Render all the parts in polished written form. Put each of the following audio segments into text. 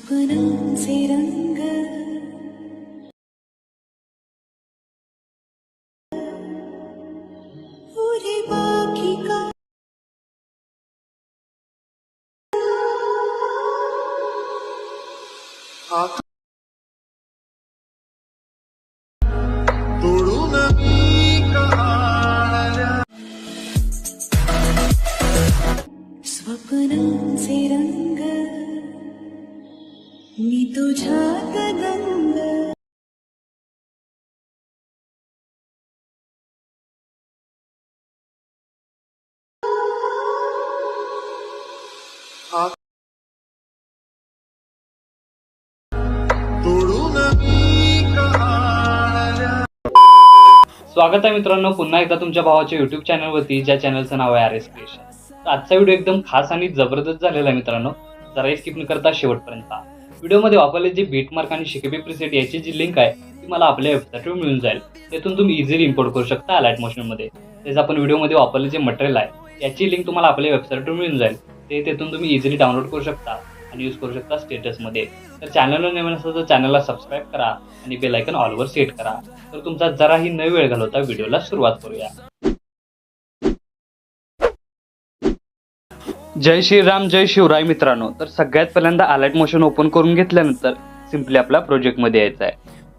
स्वप्नांचे रंग उरे बाकी का तोडून मी कहाण्या स्वप्नांचे रंग मी तुझ्यात गंग तोडून मी कहाण्या. स्वागत आहे मित्रांनो पुन्हा एकदा तुमच्या भावाच्या युट्यूब चॅनलवरती, ज्या चॅनलचं नाव आहे RS क्रिएशन. तर आजचा व्हिडिओ एकदम खास आणि जबरदस्त झालेला आहे मित्रांनो. जरा स्किप न करता शेवटपर्यंत व्हिडिओमध्ये वापरले जे बीटमार्क आणि शिकेबी प्रीसेट याची जी लिंक आहे ती मला आपल्या वेबसाईटवर मिळून जाईल. त्यातून तुम्ही इझिली इम्पोर्ट करू शकता अलाइट मोशनमध्ये. त्याचं आपण व्हिडिओमध्ये वापरले जे मटेरियल आहे याची लिंक तुम्हाला आपल्या वेबसाईटवर मिळून जाईल. त्यातून तुम्ही इझिली डाउनलोड करू शकता आणि यूज करू शकता स्टेटसमध्ये. तर चॅनलला नवीन असेल तर चॅनलला सबस्क्राईब करा आणि बेल आयकॉन ऑलवर सेट करा. तर तुमचा जराही न वेळ घालवता व्हिडिओला सुरुवात करूया. जय श्रीराम जय शिवराय मित्रांनो. तर सगळ्यात पहिल्यांदा अलाइट मोशन ओपन करून घेतल्यानंतर सिम्पली आपला प्रोजेक्टमध्ये यायचं आहे.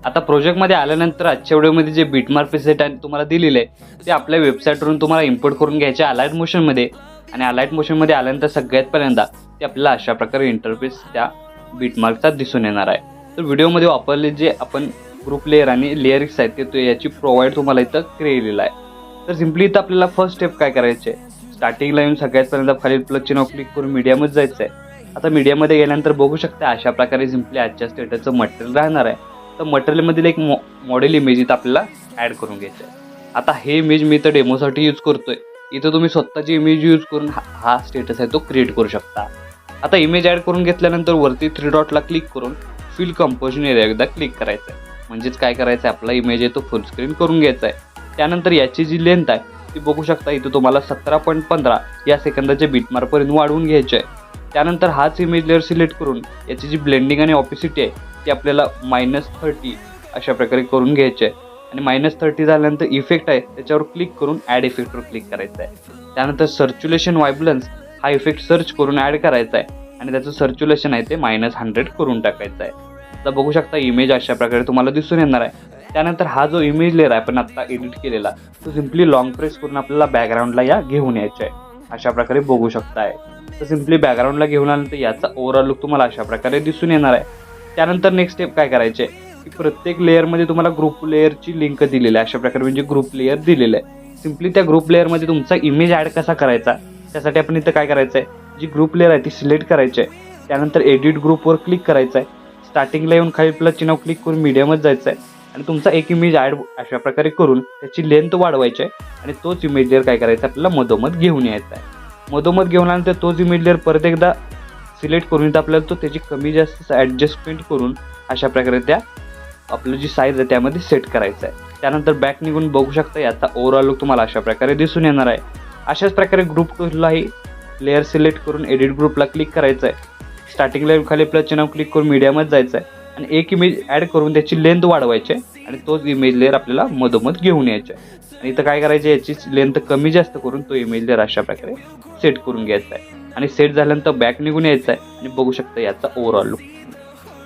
आता प्रोजेक्टमध्ये आल्यानंतर आजच्या व्हिडिओमध्ये जे बीटमार्क प्रीसेट आहे तुम्हाला दिलेले आहे ते आपल्या वेबसाईटवरून तुम्हाला इम्पोर्ट करून घ्यायचे अलाइट मोशनमध्ये. आणि अलाइट मोशनमध्ये आल्यानंतर सगळ्यात पहिल्यांदा ते आपल्याला अशा प्रकारे इंटरफेस त्या बीटमार्कचा दिसून येणार आहे. तर व्हिडिओमध्ये वापरले जे आपण ग्रुप लेअर आणि लेअरिक्स आहेत ते याची प्रोव्हाइड तुम्हाला इथं केलेलं आहे. तर सिम्पली इथं आपल्याला फर्स्ट स्टेप काय करायचे, स्टार्टिंगला येऊन सगळ्यात पहिल्यांदा खाली प्लस चिन्ह क्लिक करून मीडियामध्ये जायचं आहे. आता मीडियामध्ये गेल्यानंतर बघू शकता अशा प्रकारे सिम्पली आजच्या स्टेटसचं मटेरियल राहणार आहे. तर मटेरियलमधील एक मॉडेल इमेज इथं आपल्याला ॲड करून घ्यायचं आहे. आता हे इमेज मी इथं डेमोसाठी यूज करतोय. इथं तुम्ही स्वतःची इमेज यूज करून हा स्टेटस आहे तो क्रिएट करू शकता. आता इमेज ॲड करून घेतल्यानंतर वरती 3 डॉटला क्लिक करून फिल कंपोजिशन एरिया एकदा क्लिक करायचं आहे. म्हणजेच काय करायचं आहे, आपला इमेज आहे तो फुल स्क्रीन करून घ्यायचा आहे. त्यानंतर याची जी लेंथ आहे ती बघू शकता इथं तुम्हाला 17.15 या सेकंदाच्या बीटमार्कपर्यंत वाढवून घ्यायची आहे. त्यानंतर हाच इमेज लेअर सिलेक्ट करून याची जी ब्लेंडिंग आणि ऑपिसिटी आहे ती आपल्याला -30 अशा प्रकारे करून घ्यायची आहे. आणि -30 झाल्यानंतर इफेक्ट आहे त्याच्यावर क्लिक करून ॲड इफेक्टवर क्लिक करायचं आहे. त्यानंतर सर्च्युलेशन व्हायब्रन्स हा इफेक्ट सर्च करून ॲड करायचा आहे आणि त्याचं सर्च्युलेशन आहे ते -100 करून टाकायचं आहे. आता बघू शकता इमेज अशा प्रकारे तुम्हाला दिसून येणार आहे. त्यानंतर हा जो इमेज लेअर आहे आपण आत्ता एडिट केलेला तो सिम्पली लॉंग प्रेस करून आपल्याला बॅकग्राऊंडला या घेऊन यायचं आहे. अशा प्रकारे बघू शकताय. तर सिम्पली बॅकग्राऊंडला घेऊन आल्यानंतर याचा ओव्हरऑल लुक तुम्हाला अशा प्रकारे दिसून येणार आहे. त्यानंतर नेक्स्ट स्टेप काय करायचे की प्रत्येक लेअरमध्ये तुम्हाला ग्रुप लेअरची लिंक दिलेली आहे. अशा प्रकारे म्हणजे ग्रुप लेअर दिलेलं आहे. सिम्पली त्या ग्रुप लेअरमध्ये तुमचा इमेज ॲड कसा करायचा त्यासाठी आपण इथं काय करायचं आहे, जी ग्रुप लेअर आहे ती सिलेक्ट करायची आहे. त्यानंतर एडिट ग्रुपवर क्लिक करायचं आहे. स्टार्टिंगला येऊन खाली प्लस चिन्ह क्लिक करून मीडियामध्ये जायचं आहे आणि तुमचा एक इमेज ॲड अशा प्रकारे करून त्याची लेंथ वाढवायची आहे. आणि तोच इमेज लेअर काय करायचा आपल्याला मधोमध घेऊन यायचा आहे. मधोमध घेऊन आल्यानंतर तोच इमेज लेअर परत एकदा सिलेक्ट करून इथं आपल्याला तो त्याची कमी जास्त ॲडजस्टमेंट करून अशा प्रकारे त्या आपलं जी साईज आहे त्यामध्ये सेट करायचं आहे. त्यानंतर बॅक निघून बघू शकता याचा ओव्हरऑल लुक तुम्हाला अशा प्रकारे दिसून येणार आहे. अशाच प्रकारे ग्रुप टूललाही लेअर सिलेक्ट करून एडिट ग्रुपला क्लिक करायचं आहे. स्टार्टिंगला खाली प्लस चिन्ह क्लिक करून मीडियामध्ये जायचं आहे आणि एक इमेज ॲड करून त्याची लेंथ वाढवायची आहे आणि तोच इमेज लेअर आपल्याला मधोमध घेऊन यायचा आहे. आणि इथं काय करायचं, याची लेंथ कमी जास्त करून तो इमेज लेअर अशा प्रकारे सेट करून घ्यायचा आहे. आणि सेट झाल्यानंतर बॅक निघून यायचं आहे आणि बघू शकता याचा ओव्हरऑल लुक.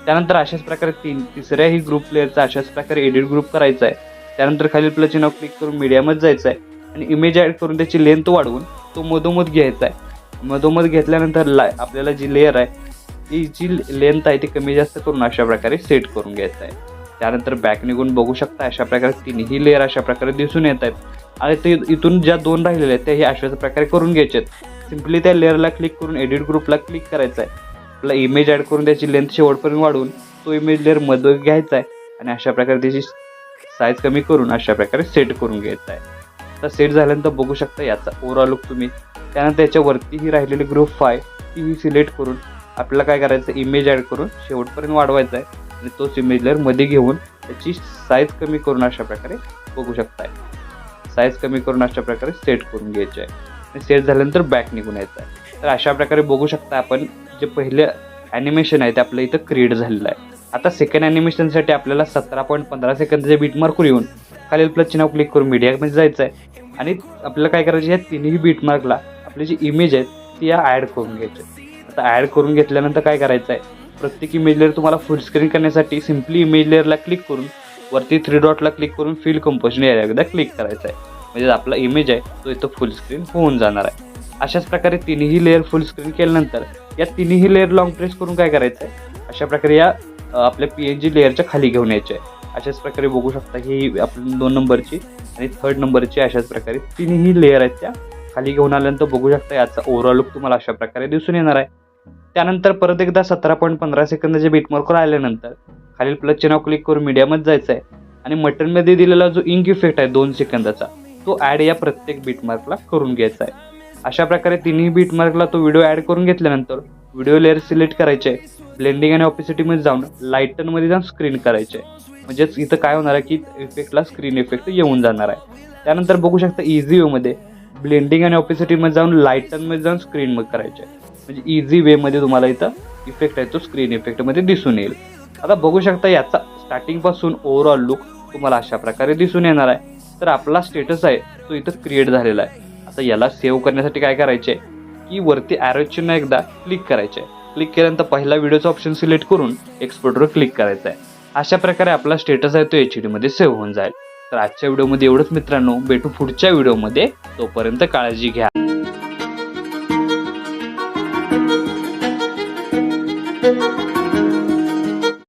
त्यानंतर अशाच प्रकारे तिसऱ्याही ग्रुप लेअरचा अशाच प्रकारे एडिट ग्रुप करायचा आहे. त्यानंतर खाली प्लस चिन्ह क्लिक करून मीडियामध्ये जायचं आहे आणि इमेज ॲड करून त्याची लेंथ वाढवून तो मधोमध घ्यायचा आहे. मधोमध घेतल्यानंतर आपल्याला जी लेअर आहे ती जी लेंथ आहे ती कमी जास्त करून अशा प्रकारे सेट करून घ्यायचं आहे. त्यानंतर बॅक निघून बघू शकता अशा प्रकारे तिन्ही लेअर अशा प्रकारे दिसून येत आहेत. आणि ते इथून ज्या 2 राहिलेल्या आहेत त्याही अशाच प्रकारे करून घ्यायचे आहेत. सिम्पली त्या लेअरला क्लिक करून एडिट ग्रुपला क्लिक करायचं आहे. आपला इमेज ॲड करून त्याची लेंथ शेवटपर्यंत वाढवून तो इमेज लेअर मध्ये घ्यायचा आहे आणि अशा प्रकारे त्याची साईज कमी करून अशा प्रकारे सेट करून घ्यायचा आहे. तर सेट झाल्यानंतर बघू शकता याचा ओव्हरऑल लुक तुम्ही. त्यानंतर त्याच्यावरती ही राहिलेली ग्रुप 5 ती सिलेक्ट करून आपल्याला काय करायचं, इमेज ॲड करून शेवटपर्यंत वाढवायचा आहे आणि तोच इमेज लेअर मध्ये घेऊन त्याची साईज कमी करून अशा प्रकारे बघू शकताय साईज कमी करून अशा प्रकारे सेट करून घ्यायची आहे. आणि सेट झाल्यानंतर बॅक निघून यायचं आहे. तर अशा प्रकारे बघू शकता आपण जे पहिल्या ॲनिमेशन आहे ते आपलं इथं क्रिएट झालेलं आहे. आता सेकंड ॲनिमेशनसाठी आपल्याला 17.15 सेकंदाचे बीटमार्कवर येऊन खालील प्लस चिन्हावर क्लिक करून मीडियामध्ये जायचं आहे आणि आपल्याला काय करायचं, या तिन्ही बीटमार्कला आपली जी इमेज आहेत ती या ॲड करून घ्यायची. आता ॲड करून घेतल्यानंतर काय करायचं आहे, प्रत्येक इमेज लेअर तुम्हाला फुल स्क्रीन करण्यासाठी सिम्पली इमेज लेअरला क्लिक करून वरती 3 डॉटला क्लिक करून फिल कंपोजिशन एरिया एकदा क्लिक करायचं आहे. म्हणजे आपला इमेज आहे तो इथं फुल स्क्रीन होऊन जाणार आहे. अशाच प्रकारे तिन्ही लेअर फुल स्क्रीन केल्यानंतर या तिन्ही लेअर लॉंग प्रेस करून काय करायचं आहे, अशा प्रकारे या आपल्या PNG लेअरच्या खाली घेऊन यायचे आहे. अशाच प्रकारे बघू शकता ही आपली 2 नंबरची आणि 3rd नंबरची अशाच प्रकारे तिन्ही लेअर आहेत त्या खाली घेऊन आल्यानंतर बघू शकता याचा ओव्हरऑल लुक तुम्हाला अशा प्रकारे दिसून येणार आहे. त्यानंतर परत एकदा 17.15 सेकंदाचे बीटमार्कवर आल्यानंतर खालील प्लस चिन्हावर क्लिक करून मीडियामध्ये जायचं आहे आणि मटनमध्ये दिलेला जो इंक इफेक्ट आहे 2 सेकंदाचा तो ॲड या प्रत्येक बीटमार्कला करून घ्यायचा आहे. अशा प्रकारे तिन्ही बीटमार्कला तो व्हिडिओ ॲड करून घेतल्यानंतर व्हिडिओ लेअर सिलेक्ट करायचे, ब्लेंडिंग आणि ऑपेसिटीमध्ये जाऊन लाईटनमध्ये जाऊन स्क्रीन करायचे. म्हणजेच इथं काय होणार आहे की इफेक्टला स्क्रीन इफेक्ट येऊन जाणार आहे. त्यानंतर बघू शकता इझी वेमध्ये ब्लेंडिंग आणि ऑपेसिटीमध्ये जाऊन लाईटनमध्ये जाऊन स्क्रीन मग करायचे. म्हणजे इझी वेमध्ये तुम्हाला इथं इफेक्ट आहे तो स्क्रीन इफेक्टमध्ये दिसून येईल. आता बघू शकता याचा स्टार्टिंगपासून ओव्हरऑल लुक तुम्हाला अशा प्रकारे दिसून येणार आहे. तर आपला स्टेटस आहे तो इथं क्रिएट झालेला आहे. आता याला सेव्ह करण्यासाठी काय करायचे की वरती ॲरो चिन्ह एकदा क्लिक करायचे. क्लिक केल्यानंतर पहिला व्हिडिओचा ऑप्शन सिलेक्ट करून एक्सपोर्टवर क्लिक करायचं आहे. अशा प्रकारे आपला स्टेटस आहे तो HD मध्ये सेव्ह होऊन जाईल. तर आजच्या व्हिडिओमध्ये एवढंच मित्रांनो, भेटू पुढच्या व्हिडिओमध्ये. तोपर्यंत काळजी घ्या.